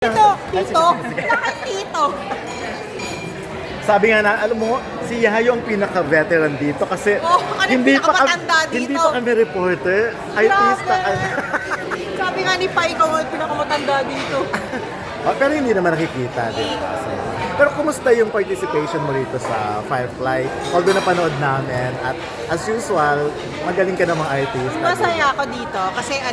Tito, tito, lakay tito. Sabi nga na, alam mo, si Yayo ang pinaka-veteran dito kasi pinakamatanda dito. hindi pa kami reporter, artista ka na. Sabi nga ni Pa, ikaw ang pinakamatanda dito. Pero hindi naman nakikita, di ba? Pero kumusta yung participation mo rito sa Firefly? Although napanood namin at as usual, magaling ka namang artist. Masaya ako dito kasi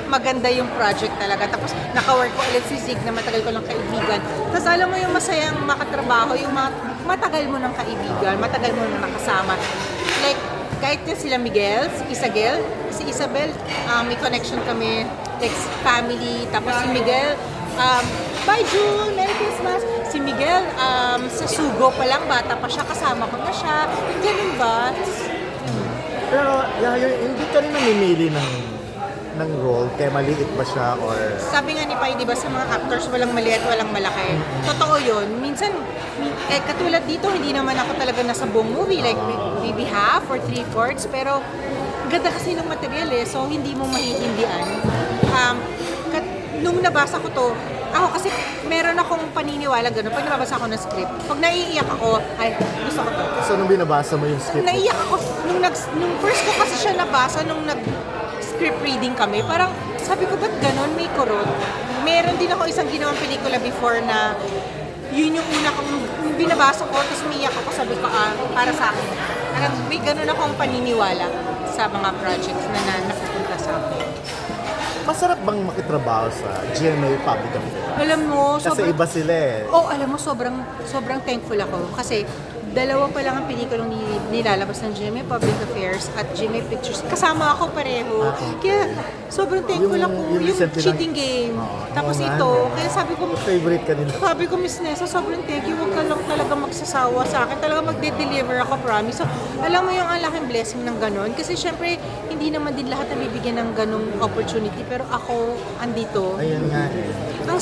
maganda yung project talaga. Tapos naka-work ko ulit si Zig na matagal ko lang kaibigan. Tapos alam mo yung masayang makatrabaho, yung matagal mo ng kaibigan, matagal mo na nakasama. Like, kahit yung sila Miguel, si Isabel, may connection kami, like family. Tapos si Miguel, bye June, Merry Christmas. Si Miguel, sa Sugo pa lang, bata pa siya, kasama ko na siya. Ganun ba? Pero Yayo, hindi ka rin namimili ng role, kaya maliit ba siya or... Sabi nga ni Pai, di ba, sa mga actors, walang maliit, walang malaki. Totoo yun. Minsan, katulad dito, hindi naman ako talaga nasa buong movie. Like, maybe half or three-fourths. Pero, ganda kasi ng material so hindi mo mahihindian. Nung nabasa ko to, ako kasi meron akong paniniwala gano'n. Pag nababasa ako ng script, pag naiiyak ako, ay, gusto ko to. So nung binabasa mo yung script? Naiiyak ako. Nung first ko kasi siya nabasa, nung nag-script reading kami, parang sabi ko, ba't gano'n? May kurot. Meron din ako isang ginawang pelikula before na yun yung una kong binabasa ko, tapos umiiyak ako, sabi ko, para sa akin. Parang may gano'n akong paniniwala sa mga projects na napupunta sa akin. Masarap bang makitrabaho sa GMA Public Affairs? Alam mo, Kasi iba sila alam mo, sobrang thankful ako. Kasi dalawa pa lang ang pelikulang nilalabas ng GMA Public Affairs at GMA Pictures. Kasama ako pareho. Kaya sobrang thankful ako. Yung cheating game. Tapos ito. Kaya sabi ko, favorite ka nila. Sabi ko, Miss Nessa, sobrang thank you. Huwag ka lang talaga magsasawa sa akin. Talaga magde-deliver ako, promise. So, alam mo yung ang laking blessing ng ganun. Kasi syempre, hindi naman din lahat nabibigyan ng ganung opportunity. Pero ako, andito. Ayun nga Ang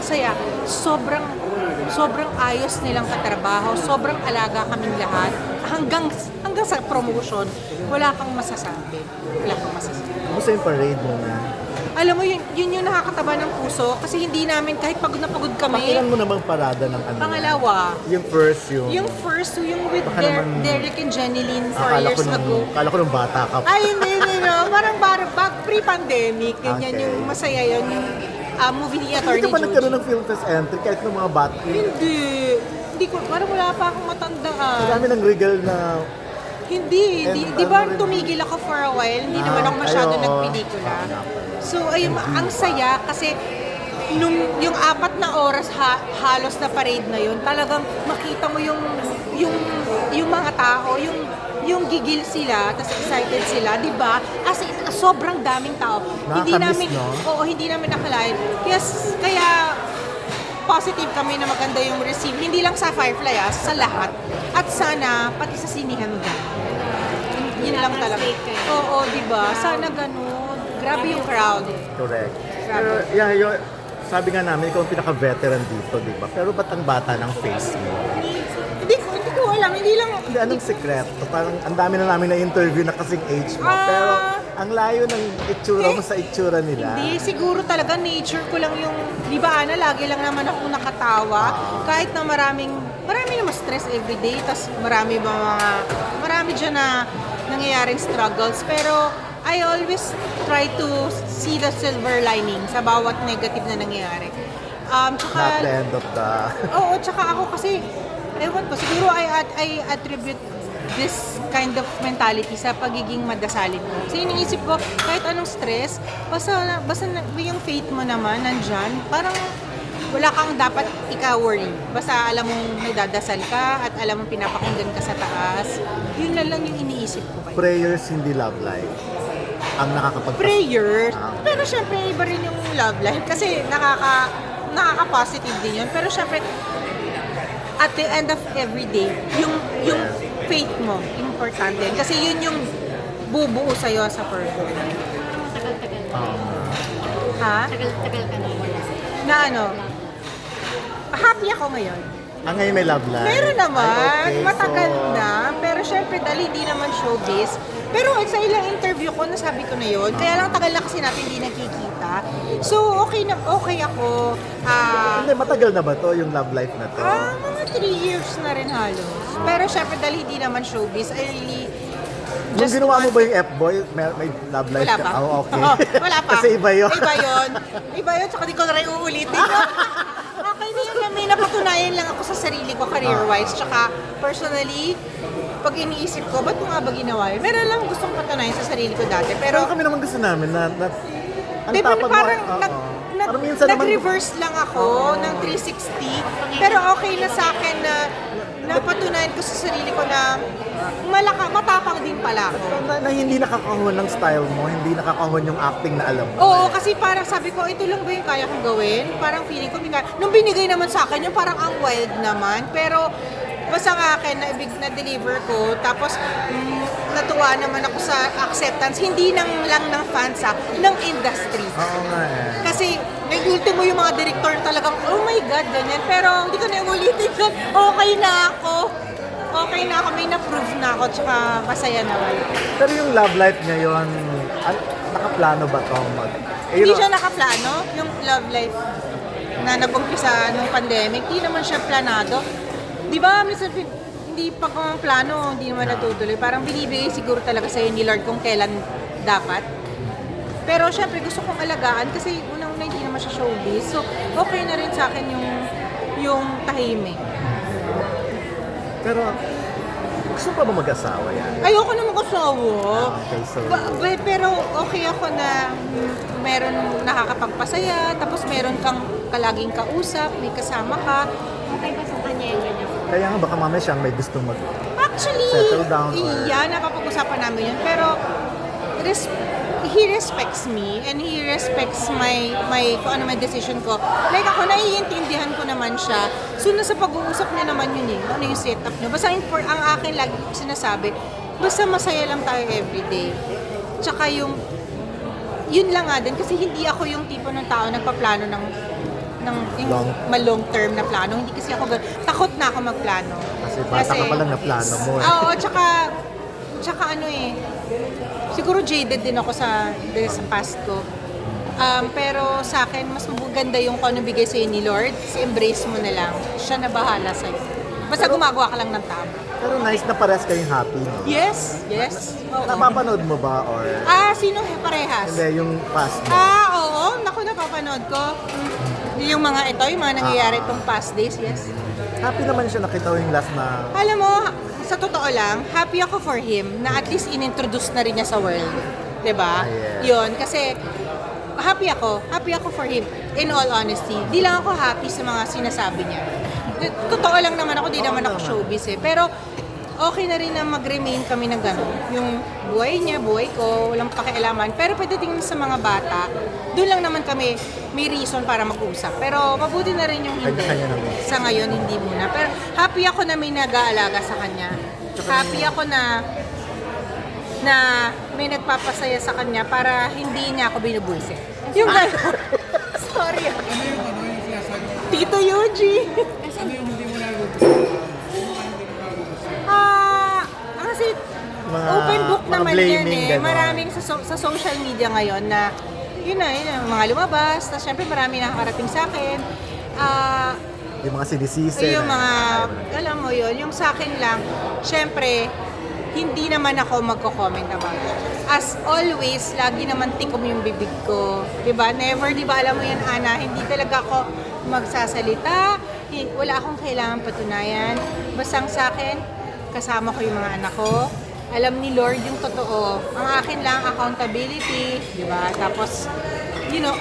saya. Sobrang ayos nilang katrabaho. Sobrang alaga kaming lahat. Hanggang sa promotion, wala kang masasabi. Kumusta yung parade mo na? Alam mo, yun yung nakakataba ng puso. Kasi hindi namin, kahit pagod na pagod kami. Pakilan mo namang parada ng ano? Pangalawa. Yung first, Yung first, yung with Derek and Jenny Lynn 4 years ago. Kala ko nung bata ka pa. Ay, hindi, no. Parang back pre-pandemic. Ganyan Okay. yung masaya yun. Yung movie ni Attorney Hindi ka pa Joji. nagkaroon ng film fest entry kahit ng mga bata? Hindi ko, parang wala pa akong matandaan. Marami ng regal na... Hindi. And Di ba ano rin- tumigil ako for a while? Hindi naman ako masyado oo. nagpelikula. So, ayun, ang saya kasi yung 4 na oras halos na parade na yun, talagang makita mo yung mga tao, yung gigil sila, tapos excited sila, di ba? As in, sobrang daming tao. Nakakamiss, no? Hindi namin nakalain. Kaya positive kami na maganda yung receive. Hindi lang sa Firefly, sa lahat. At sana, pati sa sinihan din. Yun lang talaga. Oo, di ba? Sana ganun. Grabe yung crowd. Correct. Pero Yayo, sabi nga namin, ikaw ang pinaka-veteran dito, di ba? Pero ba't ang bata ng face mo? Hindi ko alam. Hindi lang. Hindi, anong sekreto? Parang ang dami na namin na-interview na kasing age mo. Pero ang layo ng itsura mo sa itsura nila. Hindi, siguro talaga nature ko lang yung, di ba Ana, lagi lang naman ako nakatawa. Kahit na marami naman stress everyday, tas marami dyan na nangyayaring struggles. Pero I always try to see the silver lining sa bawat negative na nangyayari. Not the end of the... Oo, tsaka ako kasi, ewan ko, siguro I attribute this kind of mentality sa pagiging madasalin ko. Kasi iniisip ko, kahit anong stress, basta yung faith mo naman nandyan, parang wala kang dapat ika-worry. Basta alam mong nagdadasal ka at alam mong pinapakinggan ka sa taas. Yun na lang yung iniisip ko. Prayers, hindi love life. Ang Prayers. Pero syempre, iba rin yung love life. Kasi nakaka-positive din yun. Pero syempre, at the end of every day, yung faith mo, importante. Kasi yun yung bubuo sa'yo sa purpose. Tagal-tagal. Ha? Tagal-tagal ka na wala. Na ano? Happy ako ngayon. Ngayon may love life? Meron naman. Ay, okay. Matagal So, na. Pero syempre, dahil hindi naman showbiz. Pero sa ilang interview ko, nasabi ko na yun. Kaya lang tagal na kasi natin hindi nagkikita. ba? So, okay ako. Hindi, matagal na ba to yung love life na to? Mga 3 years na rin halos. Pero syempre, dahil hindi naman showbiz, I really Nung ginawa mo ba yung F-boy, may love life Wala ka? pa. Oh, okay. Oo, wala pa. Kasi iba yun. Iba yun, tsaka di ko na rin uulitin. Okay na yun, may napatunayan lang ako sa sarili ko career-wise. Tsaka personally, pag iniisip ko, ba't ko nga ba ginawa yun? Meron lang gustong patunayan sa sarili ko dati. Pero Pero, kami naman gusto namin na ang di ba, tapang mo. parang Oo. Parang minsan naman, nag-reverse lang ako ng 360. Pero okay na sa akin na napatunayan ko sa sarili ko na matapang din pala ako. na hindi nakakahon ng style mo, hindi nakakahon yung acting na alam mo. Oo, kasi parang sabi ko, ito lang ba yung kaya kong gawin? Parang feeling ko, nung binigay naman sa akin, yung parang ang wild naman. Pero, basta ang akin, na-deliver ko. Tapos, natuwa naman ako sa acceptance. Hindi lang ng fans, ng industry. Oo nga eh. Kasi, ultimo yung mga director talagang, oh my God, ganyan. Pero, hindi ko na ulitin yun. Okay na ako. Okay na ako. May na-prove na ako. Tsaka, masaya naman. Pero yung love life ngayon, nakaplano ba to? Hindi siya nakaplano, yung love life na nag-umpisa nung pandemic, hindi naman siya planado. Di ba, minsan hindi pag plano, hindi naman natutuloy. Parang binibigay siguro talaga sa'yo ni Lord kung kailan dapat. Pero syempre gusto kong alagaan kasi unang-una hindi naman siya showbiz. So okay na rin sa akin yung tahimik. Pero, gusto pa ba mag-asawa yan? Ayoko na mag-asawa. Okay, so... Pero okay ako na meron nakakapagpasaya, tapos meron kang kalaging kausap, may kasama ka. Okay ba sa kanya yung ganyan? Kaya nga baka mamaya siyang may gustong Actually, settle down or... yeah, napapag-usapan namin yun. Pero, he respects me and he respects kung ano may decision ko. Like ako, naiintindihan ko naman siya. So, nasa pag-uusap niya naman yun ano yung setup niya. Basta ang akin lagi ko sinasabi, basta masaya lang tayo everyday. Tsaka yun lang nga din, kasi hindi ako yung tipo ng tao nagpaplano ng long term na plano. Hindi kasi ako takot na ako magplano. Kasi bata ka pa lang na plano mo eh. Oo, tsaka siguro jaded din ako sa past ko. Pero sa akin, mas maganda yung kung ano bigay sa'yo ni Lord. Embrace mo na lang. Siya na bahala sa'yo. Basta gumagawa ka lang ng tama. Pero nice na parehas kayong happy, no? Yes. Oo. Napapanood mo ba or... Sino parehas? Hindi, yung past mo. Oo. Naku, napapanood ko. Yung mga nangyayari itong past days, yes. Happy naman siya nakita ko yung last na... Alam mo, sa totoo lang, happy ako for him na at least inintroduce na rin niya sa world. 'Di ba? Yeah. Yun, kasi happy ako for him, in all honesty. Di lang ako happy sa mga sinasabi niya. Totoo lang naman ako, di naman ako showbiz eh. Pero okay na rin na mag-remain kami ng gano'n. Yung buhay niya, buhay ko, walang pakialaman. Pero pagdating sa mga bata, doon lang naman kami may reason para mag-usap. Pero mabuti na rin yung hindi. Kanya-kanya naman. Sa ngayon, hindi muna. Pero happy ako na may nag-aalaga sa kanya. Happy ako na may nagpapasaya sa kanya para hindi niya ako binubuisit. Yung gano'n. Sorry. Tito Yuji. Kasi open book mga naman yan blaming, eh. gano'n. Maraming sa social media ngayon na yun na, mga lumabas. Tapos syempre marami nakakarating sa akin. Yung mga sinisisi. Yung mga, alam mo yun, yung sa akin lang, syempre, hindi naman ako magko-comment about it. As always, lagi naman tikom yung bibig ko. Diba? Never, diba, alam mo yan, Ana, hindi talaga ako magsasalita. Wala akong kailangan patunayan. Basta sa akin, kasama ko yung mga anak ko. Alam ni Lord yung totoo. Ang akin lang, accountability, diba? Tapos,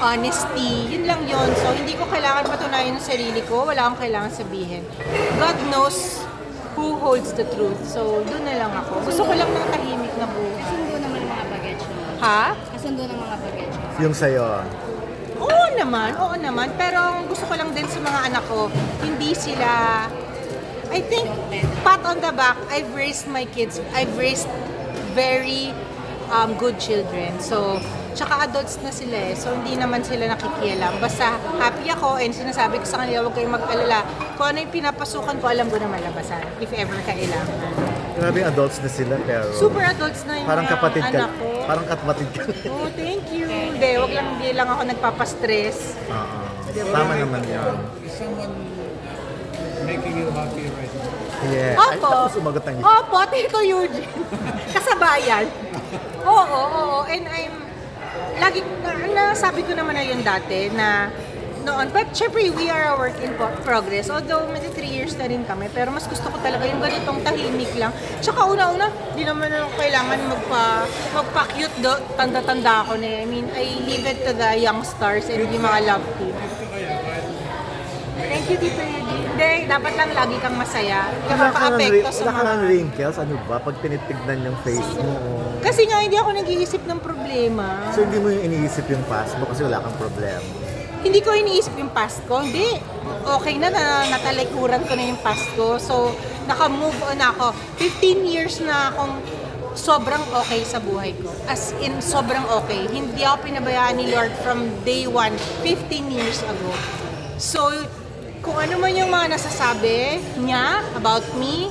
honesty. Yun lang yun. So, hindi ko kailangan patunayan ng sarili ko. Wala akong kailangan sabihin. God knows who holds the truth. So, doon na lang ako. Gusto ko lang ng tahimik na buhay. Kasundo naman ang mga baggage mo. Ha? Kasundo ng mga baggage mo. Yung sa'yo. Oo naman. Pero gusto ko lang din sa mga anak ko, hindi sila... I think, pat on the back, I've raised my kids. I've raised very good children. So, tsaka adults na sila eh. So, hindi naman sila nakikialam. Basta happy ako and sinasabi ko sa kanila, huwag kayong mag-alala. Kung ano yung pinapasukan ko, alam ko na malabasan. If ever kailangan. Grabe adults na sila pero... Super adults na yung Parang mga kapatid ka. anak ko. Parang kapatid ka. Oh, thank you. hindi lang ako nagpapastress. Oo. Tama naman yun. Is someone making you happy right now? Yeah. Ay, Opo. tapos sumagot ng Opo, Tito Eugene. Kasabayan. Oo. And lagi, nasabi ko naman na yun dati na noon. But syempre, we are a work in progress. Although, may 3 years na rin kami. Pero mas gusto ko talaga yung ganitong tahimik lang. Tsaka una-una, di naman ako kailangan magpa-cute tanda-tanda ako na. I mean, I leave it to the young stars and yung mga love team. Thank you, Tito Eugene. Hindi, dapat lang lagi kang masaya. Kapaka-apekto sa Wala ka ng mga... wrinkles, ano ba? Pag tinitignan yung face mo. Kasi nga, hindi ako nag-iisip ng problema. So hindi mo yung iniisip yung past mo kasi wala kang problema. Hindi ko iniisip yung past ko. Hindi. Okay na, natalikuran ko na yung past ko. So, naka-move on ako. 15 years na akong sobrang okay sa buhay ko. As in, sobrang okay. Hindi ako pinabayaan ni Lord from day one, 15 years ago. So, kung ano man yung mga nasasabi niya about me,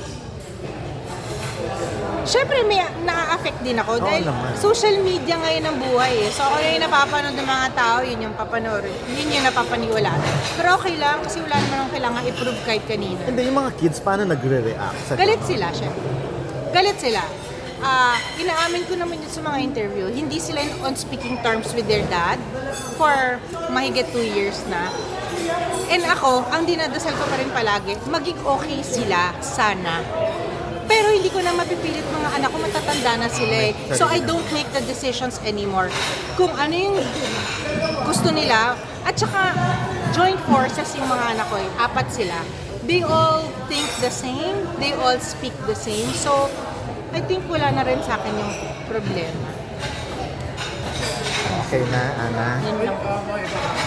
syempre may na-affect din ako dahil naman. social media ngayon ang buhay eh. So ano yung napapanood ng mga tao, yun yung papanoorin. Yun yung napapaniwalaan. Pero okay lang kasi wala naman akong kailangan i-prove kahit kanina. Hindi, yung mga kids, paano nagre-react? Sa Galit sila, syempre. Galit sila. Inaamin ko naman yun sa mga interview. Hindi sila on speaking terms with their dad for mahigit 2 years na. And ako, ang dinadasal ko pa rin palagi, maging okay sila, sana. Pero hindi ko na mapipilit mga anak ko, matatanda na sila eh. So I don't make the decisions anymore. Kung ano yung gusto nila, at saka joint forces yung mga anak ko eh, 4 sila. They all think the same, they all speak the same. So I think wala na rin sa akin yung problema. Okay na, Ana? Yun lang. May